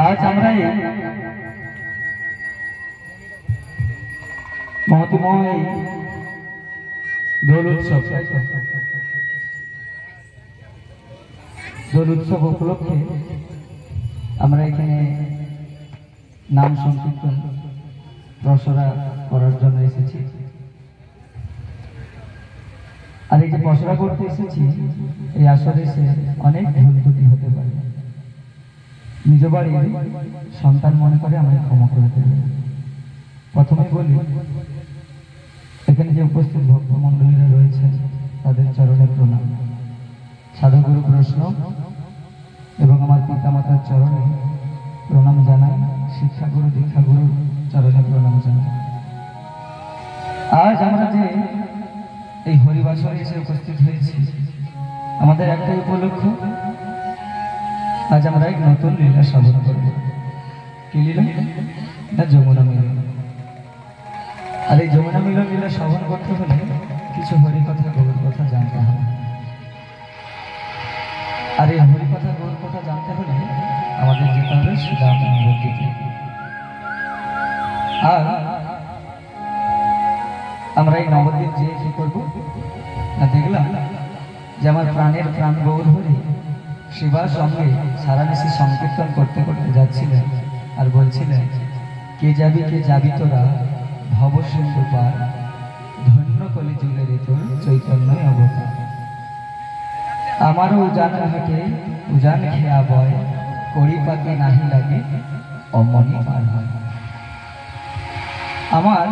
आज আমরা মহতিময় দোল উৎসব উপলক্ষে আমরা এখানে নাম সংকীর্তন রসরা করার জন্য এসেছি। আর এই যে পসরা করতে এসেছি, এই আসরে এসে অনেক ভুল ত্রুটি হতে পারে। নিজ বাড়ির সন্তান মনে করে আমাকে ক্ষমা করে দেবে। প্রথমে বলি, এখানে যে উপস্থিত ভক্তমণ্ডলীরা রয়েছে তাদের চরণে প্রণাম, সাধুগুরু বৈষ্ণব এবং আমার পিতামাতার চরণে প্রণাম জানাই, শিক্ষাগুরু দীক্ষাগুরু চরণে প্রণাম জানাই। আজ আমরা যে এই হরিবাসরে এসে উপস্থিত হয়েছি, আমাদের একটাই উপলক্ষ, আজ আমরা এক নতুন লীলা শ্রবণ করব। কি লীলা? না, যমুনা মিলন। আর এই যমুনা মিলন লীলা শ্রবণ করতে হলে কিছু হরিকথা গৌর কথা জানতে হবে। আর এই হরিকথা গৌর কথা জানতে হলে আমাদের যেতে হবে সুদাম নবদ্বীপে। আর আমরা এই নবদ্বীপ যেয়ে কি করবো না, দেখলাম যে আমার প্রাণের প্রাণ গৌর হরি শিবার সঙ্গে সারানিশি সংকীর্তন করতে করতে যাচ্ছিলেন আর বলছিলেন, কে যাবি তোরা ভব সিন্ধু পার, ধন্য কলি যুগের তোর চৈতন্য অবতার। আমারও উজান হাটে উজান খেয়া বয়, কড়ি পাকে নাহি লাগে অমনি পার হয়। আমার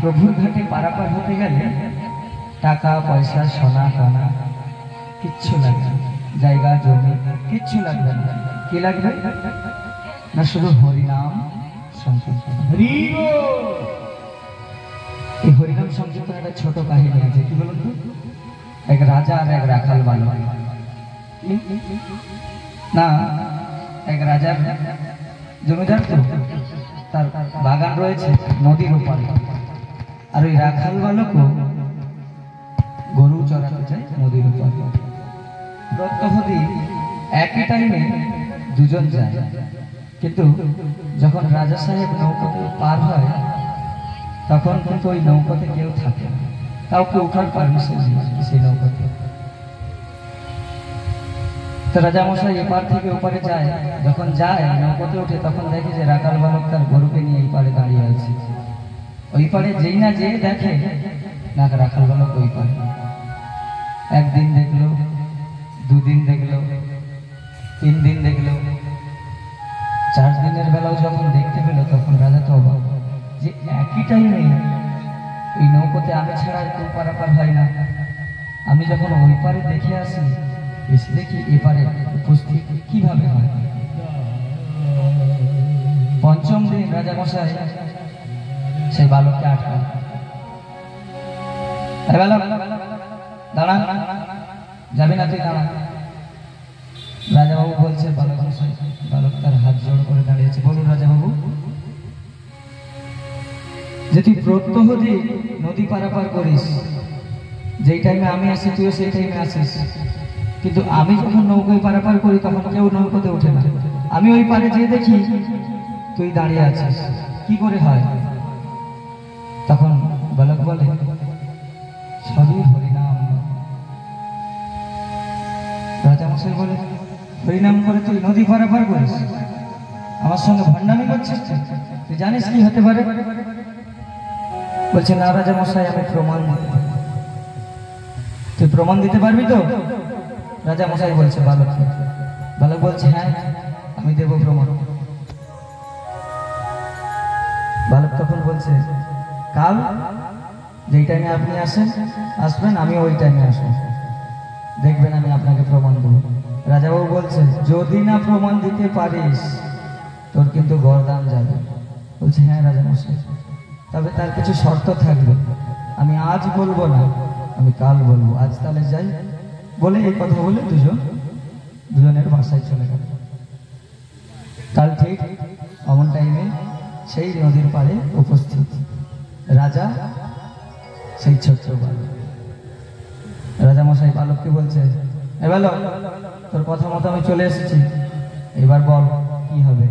প্রভুর ঘাটে পারাপার হতে গেলে টাকা পয়সা সোনা কানা কিচ্ছু লাগবে না, জায়গা জমি কিচ্ছু লাগবে না। কি লাগবে না? শুধু হরিনাম সংকীর্তন। এই হরিনাম সংকীর্তন একটা ছোট কাহিনী আছে, কি বলুন তো? এক রাজা আর এক রাখাল বালক, না এক রাজার জমিদার তো তার বাগান রয়েছে নদীর ওপারে, আর ওই রাখাল বালকও গরু চড়াতে যায় নদীর ওপারে। প্রত্যহদিন একই টাইমে দুজন যায়, কিন্তু যখন রাজা সাহেব নৌকাতে পার হয় তখন কিন্তু ওই নৌকাতে কেউ থাকে না, কাউকে ওঠার পারমিশন নেই সেই নৌকাতে। তো রাজামশাই এপার থেকে ওপারে যায়, যখন যায় নৌকাতে ওঠে তখন দেখে যে রাখাল বালক তার গরুকে নিয়ে এই পারে দাঁড়িয়ে আছে। ওই পারে যেই না যে দেখে না রাখাল বালক ওই পারে। একদিন দেখলো, দুদিন দেখলো, 3 দিন দেখলো, 4 দিনের বেলাও যখন দেখতে পেল তখন রাজা তো অবাক যে একই টাইমে ওই নৌকোতে আমি ছাড়া কেউ পারাপার হয় না। আমি যখন ওই পারে দেখে আসি, এসে দেখি এপারে উপস্থিত কিভাবে হয়। 5ম দিন রাজামশাই সেই বালককে আটকান। দাঁড়ান, যাবি না তুই, দাঁড়ান। রাজাবাবু বলছে বালক মশাই, বালক তার হাত জোড় করে দাঁড়িয়েছে। বলুন রাজাবাবু, যে তুই প্রত্যহদিন নদী পারাপার করিস, যেই টাইমে আমি আসি তুইও সেই টাইমে আসিস, কিন্তু আমি যখন নৌকায় পারাপার করি তখন কেউ নৌকাতে ওঠে না। আমি ওই পারে যেয়ে দেখি তুই দাঁড়িয়ে আছিস, কি করে হয়? তখন বালক বলে, সবই হরিনাম। রাজামশাই বলে, হরিনাম করে তুই নদী পারাপার করিস, আমার সঙ্গে ভণ্ডামি করছিস? তুই জানিস কি হতে পারে? বলছে, না রাজামশাই, আমি প্রমাণ দিতে পারি। তুই প্রমাণ দিতে পারবি তো? রাজামশাই বলছে বালক। বালক বলছে, হ্যাঁ আমি দেব প্রমাণ। বালক তখন বলছে, কাল যেই টাইমে আপনি আসবেন আমি ওই টাইমে আসবো, দেখবেন আমি আপনাকে প্রমাণ দেবো। রাজাবাবু বলছে, যদি না প্রমাণ দিতে পারিস তোর কিন্তু গরদান যাবে। বলছে, হ্যাঁ রাজামশাই, তবে তার কিছু শর্ত থাকবে, আমি আজ বলবো না, আমি কাল বলবো। আজ তাহলে যাই। বলে এই কথা বলে দুজনের বাসায় চলে গেল। কাল ঠিক অমন টাইমে সেই নদীর পাড়ে উপস্থিত রাজা, সেই ছোট্ট বালক। রাজামশাই বালককে বলছে, এ বালক, তোর কথা মতো আমি চলে এসেছি, এবার বল কি হবে?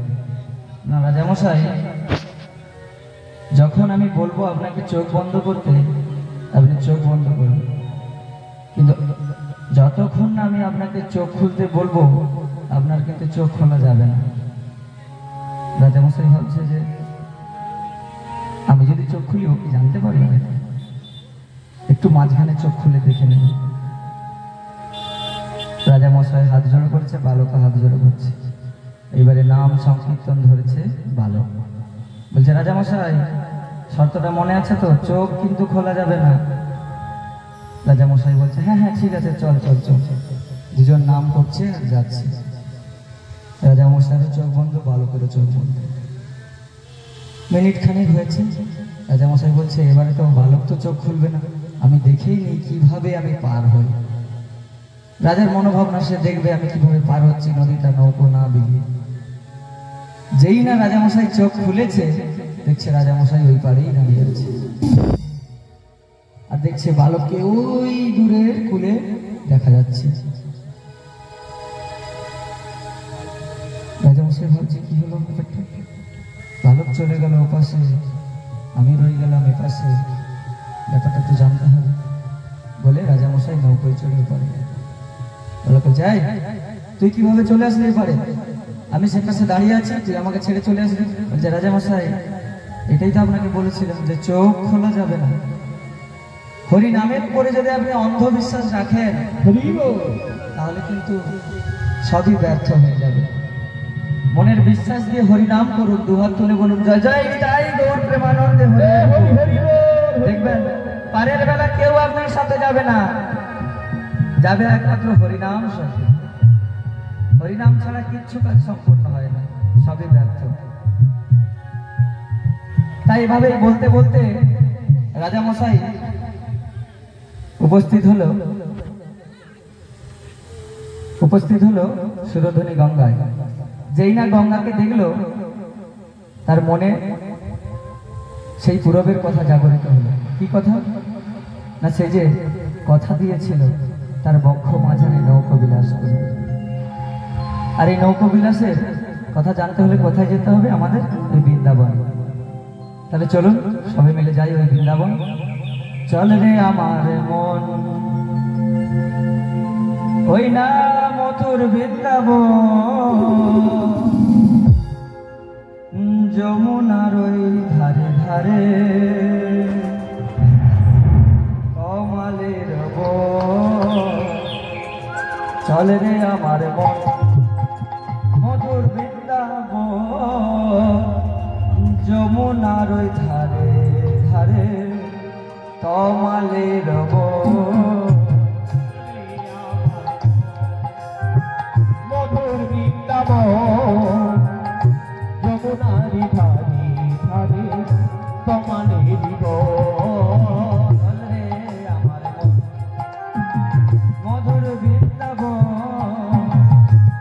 না রাজামশাই, যখন আমি বলবো আপনাকে চোখ বন্ধ করতে, আপনি চোখ বন্ধ করবেন, কিন্তু যতক্ষণ না আমি আপনাকে চোখ খুলতে বলবো আপনার কিন্তু চোখ খোলা যাবে না। রাজামশাই ভাবছে যে আমি যদি চোখ খুলি ও কি জানতে পারবে না, একটু মাঝখানে চোখ খুলে দেখে নেব। রাজামশাই হাত জোড়ো করছে, বালকও হাত জোড়ো করছে। এবারে নাম সংকীর্তন ধরেছে বালক। বলছে, রাজামশাই শর্তটা মনে আছে তো? চোখ কিন্তু খোলা যাবে না। রাজামশাই বলছে, হ্যাঁ হ্যাঁ ঠিক আছে, চল চল চল। দুজন নাম করছে আর যাচ্ছে। রাজামশাইয়ের চোখ বন্ধ, বালকেরও চোখ বন্ধ। মিনিট খানিক হয়েছে, রাজামশাই বলছে, এবারে তো বালক তো চোখ খুলবে না, আমি দেখেই নেই কিভাবে আমি পার হই। রাজার মনোভাবনা, সে দেখবে আমি কিভাবে পার হচ্ছি নদীটা, নৌকো না বিলিয়ে। যেই না রাজামশাই চোখ খুলেছে, দেখছে রাজামশাই ওই পারেই দাঁড়িয়ে আছে, আর দেখছে বালককে ওই দূরের কূলে দেখা যাচ্ছে। রাজামশাই ভাবছে কি হলো ব্যাপারটা, বালক চলে গেল ওপাশে, আমি রয়ে গেলাম এপাশে, ব্যাপারটা তো জানতে হবে। বলে রাজামশাই নৌকোয় চড়ে পড়ে। বালক, যাই, তুই কিভাবে চলে আসলি এপারে? আমি সে পাশে দাঁড়িয়ে আছি, তুই আমাকে ছেড়ে চলে আসলি। বলছে, রাজামশাই এটাই তো আপনাকে বলেছিলাম যে চোখ খোলা যাবে না। হরি নামের পরে যদি আপনি অন্ধবিশ্বাস রাখেন তাহলে কিন্তু সবই ব্যর্থ হয়ে যাবে। মনের বিশ্বাস দিয়ে হরি নাম করুন, দুহাত তুলে বলুন, জয় জয় নিতাই গৌর প্রেমানন্দে হরি। দেখবেন পারের বেলা কেউ আপনার সাথে যাবে না, যাবে একমাত্র হরিনাম সাথে। হরিনাম ছাড়া কিচ্ছু কাজ সম্পূর্ণ হয় না, সবই ব্যর্থ। তাই এভাবে বলতে বলতে রাজামশাই উপস্থিত হলো সুরধনী গঙ্গায়। যেই না গঙ্গাকে দেখলো, তার মনে সেই পূরবের কথা জাগরিত হলো। কি কথা? না সে যে কথা দিয়েছিল তার বক্ষ মাঝারে নৌকবিলাস করবে। আর এই নৌকবিলাসের কথা জানতে হলে কোথায় যেতে হবে? আমাদের ওই বৃন্দাবন। তাহলে চলুন সবাই মিলে যাই ওই বৃন্দাবন। চল রে আমার মন ওই না মধুর বৃন্দাবন, যমুনার ওই ধারে ধারে কমালের বন। চল রে আমার মন মধুর বৃন্দাবন, যমুনার ওই ধারে ধারে কমালের বন। মধুর বৃন্দাবন, যমুনারি ধারে ধারে কমালের বন। চল রে আমার মন মধুর বৃন্দাবন,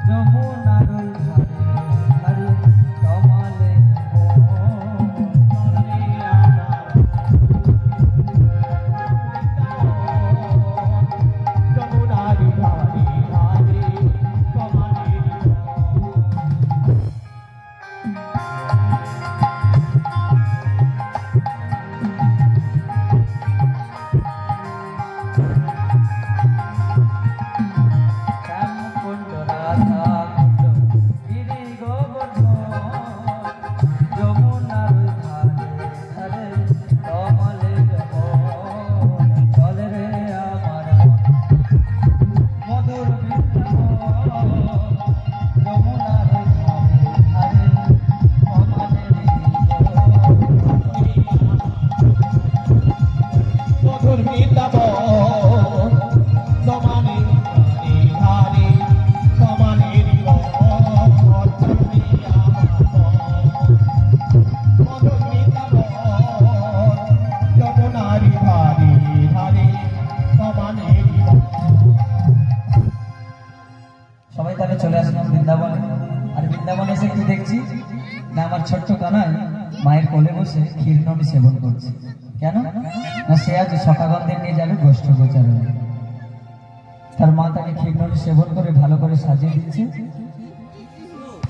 যমুনার ওই ধারে ধারে কমালের যমুনারি ধারে ধারে কমালের শ্যামকুণ্ড রাধা কুণ্ড গিরি গোবর্ধন, যমুনার ধারে ধারে কমলের বন। চল রে আমার মধুর বৃন্দাবন, যমুনার ধারে ধারে কমলের বন। মধুর বৃন্দাবন, সমানের ধারে ধারে সমানের বন। তুমি আমার বন। মধুর বৃন্দাবন, যমুনারি ধারে ধারে সমানের বন। সবাই তাহলে চলে আসলাম বৃন্দাবনে। আর বৃন্দাবনে এসে কি দেখছি? না আমার ছোট্ট কানাই মায়ের কোলে বসে ক্ষীরনমি সেবন করছে। কেন? না সে আজ সকাগন্ধে নিয়ে যাবে গোষ্ঠ গোচারণে। তার মা তাকে ক্ষীরনমি সেবন করে ভালো করে সাজিয়ে দিচ্ছে।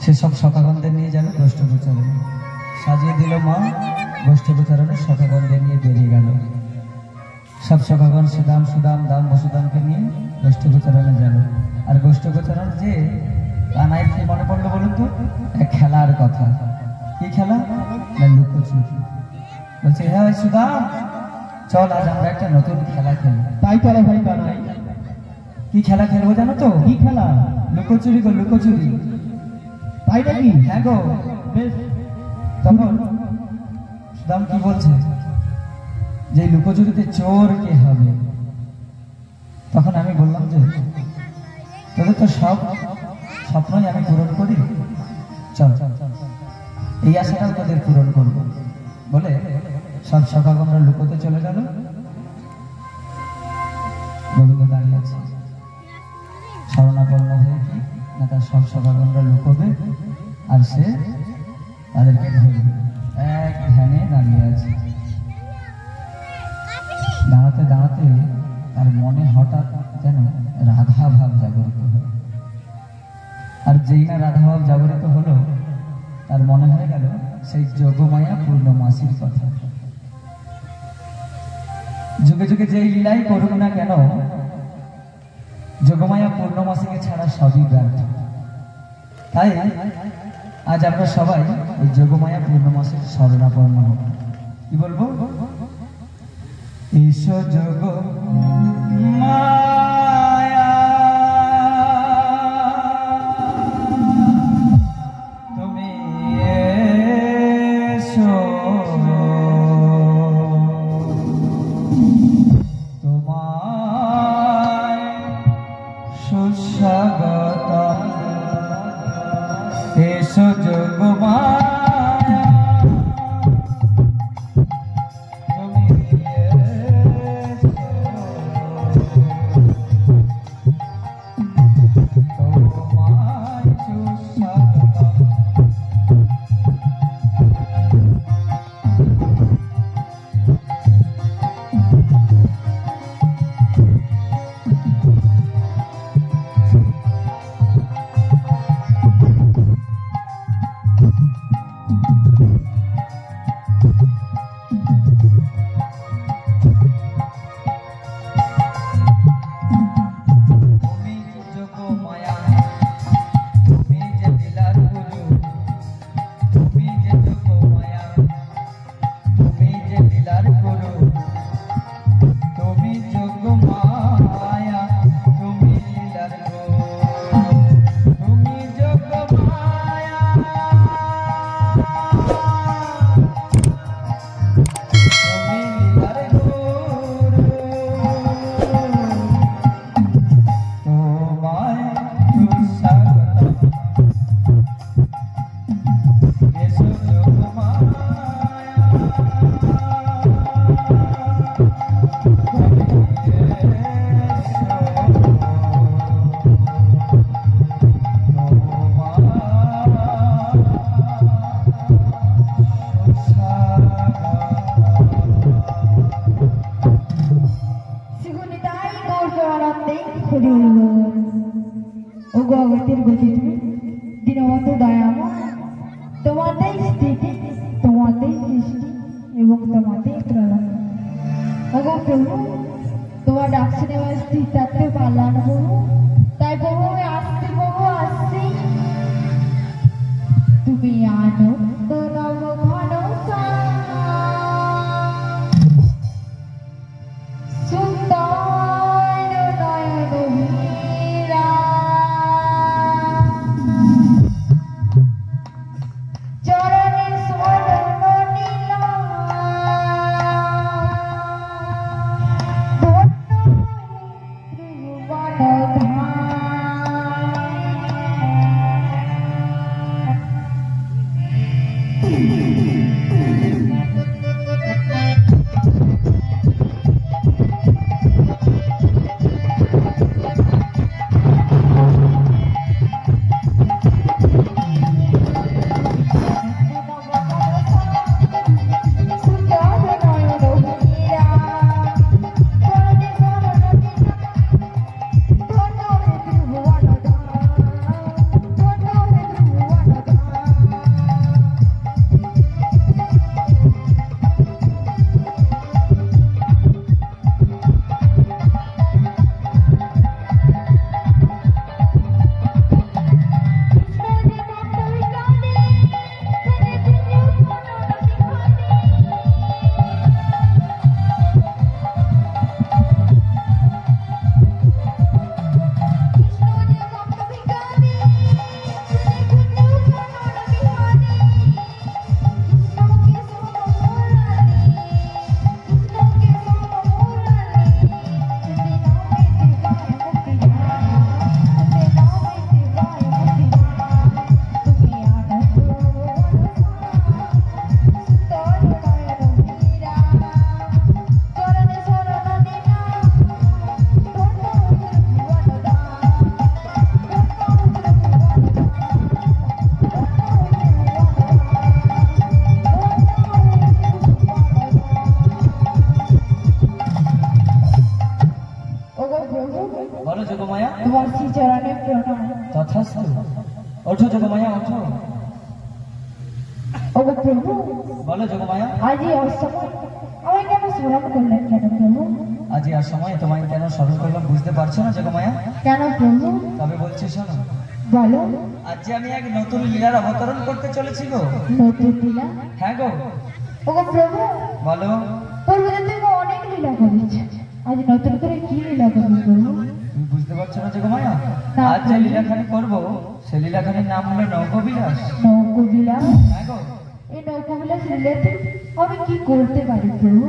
সে সব সকাগন্ধে নিয়ে যাবে গোষ্ঠ গোচারণে। সাজিয়ে দিল মা, গোষ্ঠ গোচারণে সকাগন্ধে নিয়ে বেরিয়ে গেল। সব সখাগণ সুদাম সুদাম দাম বসুদামকে নিয়ে গোষ্ঠ গোচারণে গেল। আর গোষ্ঠ গোচারণ যে কানাইয়ের কি মনে পড়লো বলুন তো? এক খেলার কথা। কি খেলা? না লুকোচুরি। বলছে হ্যাঁ সুদাম, চল আজ আমরা একটা নতুন খেলা খেলি। তাই চলো ভাই কানাই। কি খেলা খেলবো জানো তো? কি খেলা? লুকোচুরি গো, লুকোচুরি। তাই নাকি? হ্যাঁ গো। বেশ। তখন সুদাম কি বলছে যে লুকোচুরিতে চোর কে হবে? তখন আমি বললাম যে তোদের তো সব স্বপ্নই আমি পূরণ করি, চল এই আশাটাও তোদের পূরণ করবো বলে সব সখাগণরা লুকোতে চলে গেল। গোবিন্দ দাঁড়িয়ে আছে শরণাপন্ন হয়ে কি না তার সব সখাগণরা লুকোবে আর সে তাদেরকে ধরবে। এক ধ্যানে দাঁড়িয়ে আছে। দাঁড়াতে দাঁড়াতে তার মনে হঠাৎ যেন রাধা ভাব জাগরিত হলো। আর যেই না রাধা ভাব জাগরিত হলো, তার মনে হয়ে গেল সেই যোগমায়া পূর্ণমাসীর কথা। যুগে যুগে যেই লীলাই করুক না কেন, যোগমায়া পূর্ণমাসীকে ছাড়া সবই ব্যর্থ। তাই আজ আমরা সবাই এই যোগমায়া পূর্ণমাসীর শরণাপন্ন হব। কি বলবো? এসো যোগ মায়া তুমি এসো, তোমায় সুস্বাগতম। এসো যোগ মায়া তুমি এসো, তোমায় সুস্বাগতম। মতো দয়াময়, তোমাতেই স্থিতি, তোমাতেই সৃষ্টি এবং তোমাতেই প্রলয়। ওগো প্রভু, তোমার ডাক শুনে আমার স্থির থাকতে পারলাম না প্রভু, তাই প্রভু আমি আসছি, প্রভু আসছি। তুমি আনন্দ নব ঘন সুন্দর নয়ন হীরা, চরণে স্মরণ নীলা, ধন্য ত্রিভুবন ধাম। বলো যোগমায়া। তোমার শ্রীচরণে প্রণাম। তথাস্তু। ওঠো যোগমায়া, ওঠো। ওগো প্রভু, বলো যোগমায়া। আজ এই অসময় আমায় কেন স্মরণ করলেন কেন প্রভু? আজ আর সময় তোমায় কেন স্মরণ করলাম বুঝতে পারছো না যোগমায়া? কেন প্রভু? তবে বলছি শোনো। বলো। আজ যে আমি এক নতুন লীলার অবতরণ করতে চলেছি গো। নতুন লীলা? হ্যাঁ গো। ওগো প্রভু, বলো। পূর্বে তুমি অনেক লীলা করেছ, আজ নতুন করে কি লীলা করবে প্রভু? তুমি বুঝতে পারছো না যোগমায়া? না। আজ যে লীলাখানি করবো সে লীলাখানির নাম হলো নৌকবিলাস। নৌকবিলাস? হ্যাঁ গো। এই নৌকবিলাস লীলাতে আমি কি করতে পারি প্রভু?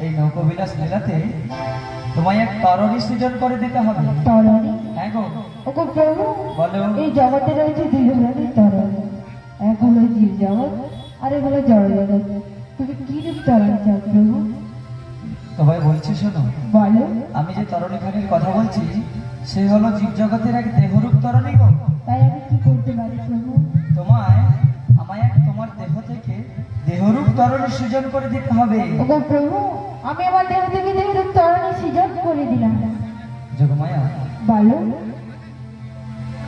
এই নৌকবিলাস লীলাতে তোমায় এক তরণী সৃজন করে দিতে হবে। তরণী? হ্যাঁ গো। ওগো প্রভু, বলো। এই জগতে রয়েছে দুই ধরনের তরণী, এক হলো জীব জগৎ আর এক হলো জড় জগৎ। তুমি কি রূপ তরণী চাও প্রভু? সবাই বলছি শোনো। বলো। আমি যে তরণীখানির কথা বলছি সে হলো জীবজগতের এক দেহরূপ তরণী গো। তাই আমি কি করতে পারি প্রভু? আমায় এক তোমার দেহ থেকে দেহরূপ তরণী সৃজন করে দিতে হবে। ওগো প্রভু, আমি আমার দেহ থেকে দেহরূপ তরণী সৃজন করে দিলাম। যোগমায়া, বলো।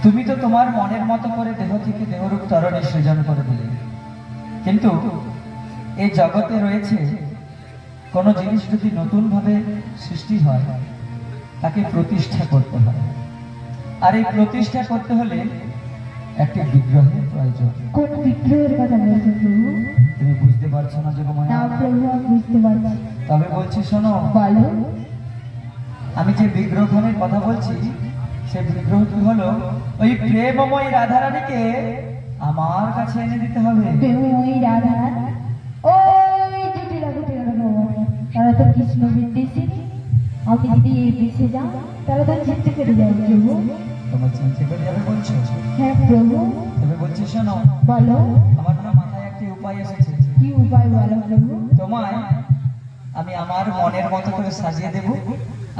তুমি তো তোমার মনের মতো করে দেহ থেকে দেহরূপ তরণী সৃজন করে দিলে, কিন্তু এই জগতে রয়েছে কোনো জিনিস যদি নতুন ভাবে সৃষ্টি হয় তাকে প্রতিষ্ঠা করতে হয়, আর এই প্রতিষ্ঠা করতে হলে একটি বিগ্রহের প্রয়োজন। কোন বিগ্রহের কথা বলছো প্রভু? তুমি বুঝতে পারছো না যোগমায়া? না প্রভু, আমি বুঝতে পারছি। তবে বলছি শোনো। বলো। আমি যে বিগ্রহখানির কথা বলছি সে বিগ্রহটি হলো ওই প্রেমময় রাধারানীকে আমার কাছে এনে দিতে হবে। প্রেমময়ী রাধারানী? ওই জটিলা কুটিলা ভগবান, তারা তো কৃষ্ণ বিদ্বেষিনী। আমি যদি এই দেশে যাও তারা তো চিনতে পেরে যাবে প্রভু। তোমার চিনতে পেরে যাবে বলছো? হ্যাঁ প্রভু। তবে বলছি শোনো। বলো। আমার না মাথায় একটি উপায় এসেছে। কি উপায় বলো প্রভু? তোমায় আমি আমার মনের মতো করে সাজিয়ে দেব,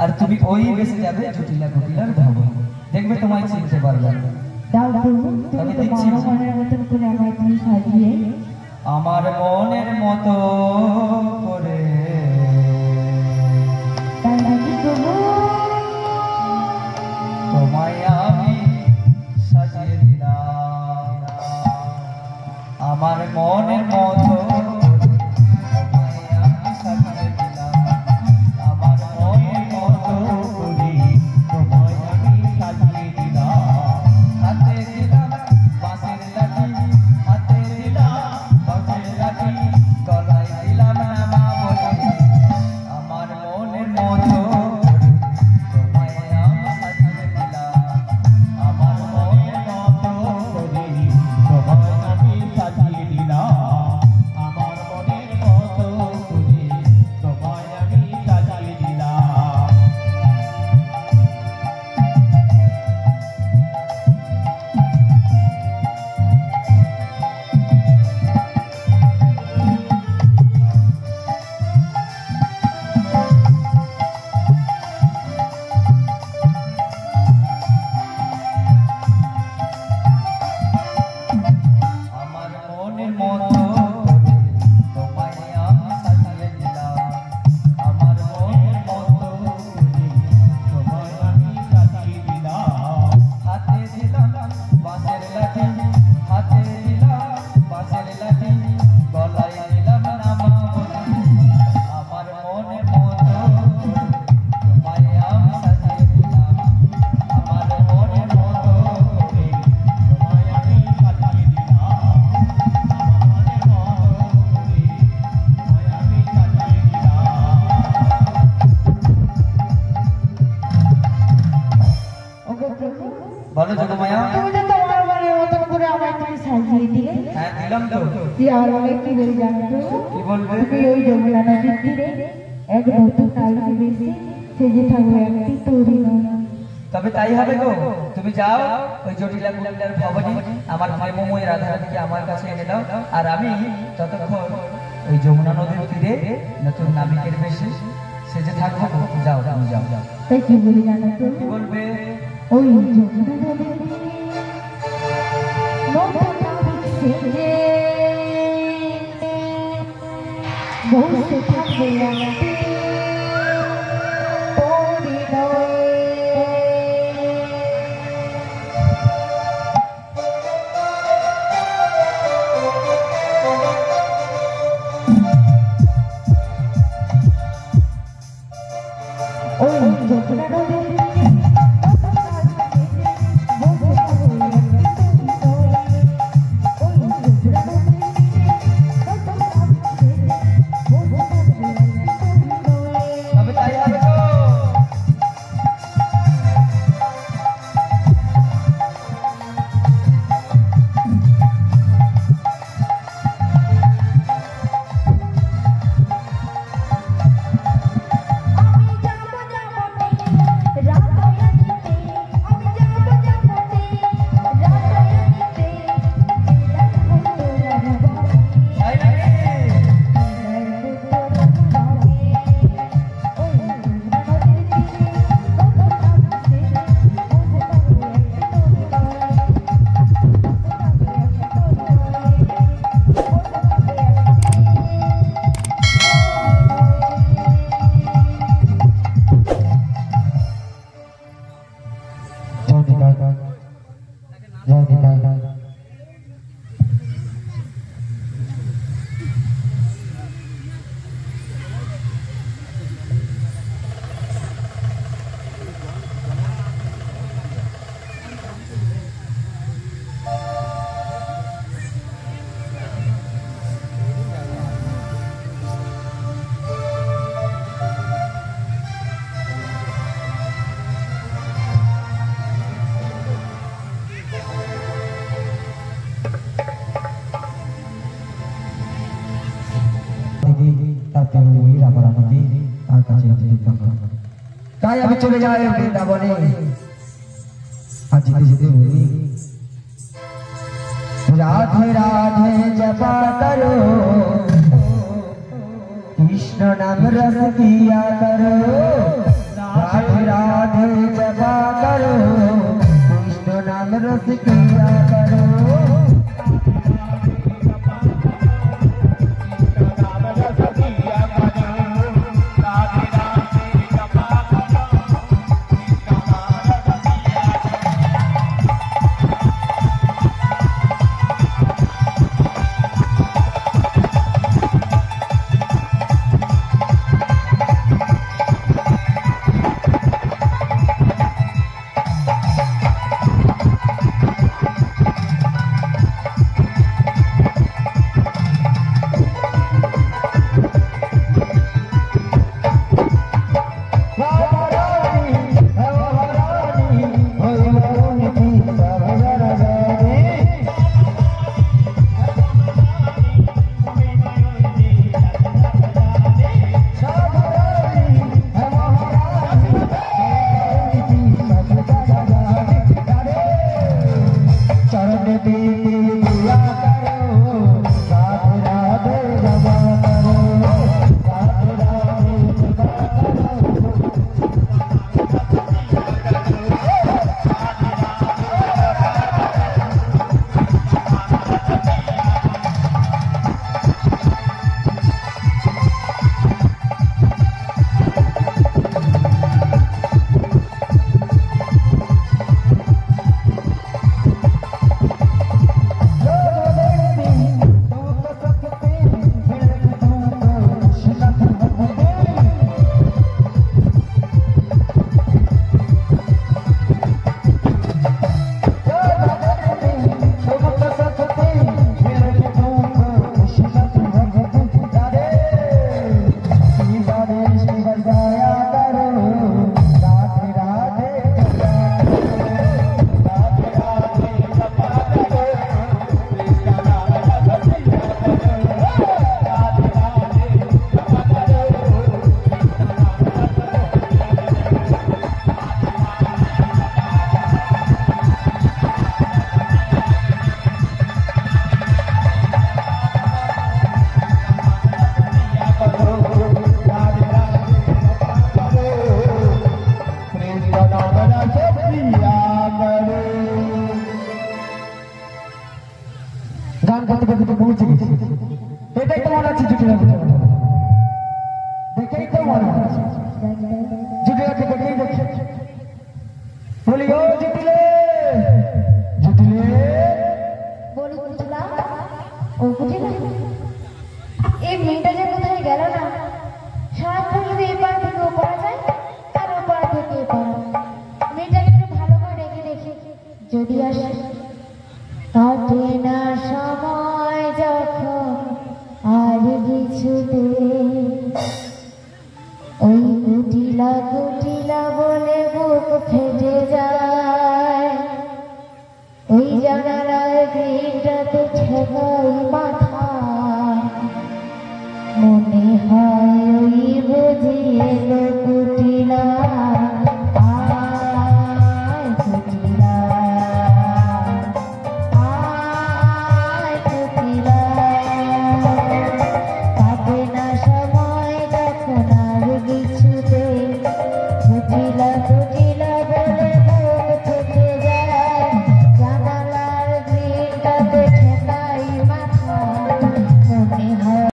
আর তুমি ওই বেসে যাবে জটিলা কুটিলার ভগবান। দেখবে তোমায় চিনতে পারবে না। দাও প্রভু, তুমি তো মানব মনের মতন করে আমায় তুমি সাজিয়ে আমার মনের মতো করে। তাই নাকি প্রভু? তোমায় আমি সাজিয়ে দিলাম। আমার মনের মতো তোমায় আমি সাজিয়ে দিলাম, আমার মনের মতো করে তোমায় আমি সাজিয়ে দিলাম। হাতে দিলাম বাঁশের লাঠি, হাতে দিলাম বাঁশের লাঠি, গলায় দিলাম মা বলে আমার মনের মতো তোমায় আমি সাজিয়ে দিলাম, আমার মনের মতো করে তোমায় আমি সাজিয়ে দিলাম, আমার মনের মতো করে তোমায় আমি সাজিয়ে দিলাম। আমার মনের মতো তোমায় আমি সাজিয়ে দিলাম, আমার মনের মতো তোমায় আমি সাজিয়ে দিলাম। হাতে দিলাম বাঁশের লাঠি, হাতে দিলাম বাঁশের লাঠি, গলায় দিলাম নামা বলে আমার মনের মতো তোমায় আমি সাজিয়ে দিলাম, আমার মনের মতো তোমায় আমি সাজিয়ে দিলাম, আমার মনের মতো তোমায় আমি সাজিয়ে দিলাম। ওগো প্রভু, বলো যোগমায়া। তুমি তো তোমার মনের মতন করে আমায় তুমি সাজিয়ে দিলে। হ্যাঁ দিলাম তো। যে আর আমাকে কি বলে জানো প্রভু? কি বলবে? তুমি ওই যমুনা নদীর তীরে এক নতুন নারী বেশি সেজে থাকবে একটি তরুণ। তবে তাই হবে গো, তুমি যাও ওই জটিলা কুটিলার ভবনে আমার প্রেমময় রাধারানীকে আমার কাছে এনে দাও, আর আমি ততক্ষণ ওই যমুনা নদীর তীরে নতুন নাবিকের বেশে সেজে থাকবো। যাও যাও যাও যাও। তাই কি বলে জানো প্রভু? কি বলবে? ওই যমুনা নদীর তীরে নতুন নাবিক সেজে বসে থাকবে একটি তরুণ। ওই যমুনা নদীর তীরে নতুন নাবিক সেজে বসে থাকবে একটি তরুণ। ওই যমুনা নদীর তীরে নতুন নাবিক সেজে বসে থাকবে একটি তরুণ। তবে তাই হবে গো। তাই নাকি? তাই আমি চলে যাই বৃন্দাবনে। আর যেতে যেতে বলি রাধে রাধে জপা করো, কৃষ্ণ নাম রস কিয়া করো। রাধে রাধে জপা করো, কৃষ্ণ নাম রস কিया करो। গান গাতে গাতে তো পৌঁছে গেছি। এটাই তো মনে হচ্ছে জুটিরা দেখেই তো মনে হচ্ছে জুটিরাকে দেখেই দেখি বলি ও জুটিলে জুটিলে বলি বুঝলা ও বুঝিলা এই মেয়েটা যে কোথায় গেল না সারাক্ষণ যদি এপার থেকে ওপারা যায় আর ওপার থেকে এপার মেয়েটাকে একটু ভালো করে রেখে রেখে যদি আসে কাটে না সময় যখন আর কিছুতে ওই কুটিলা কুটিলা বলে বুক ফেটে যায় ওই জানালার দিনটাতে ঠেকা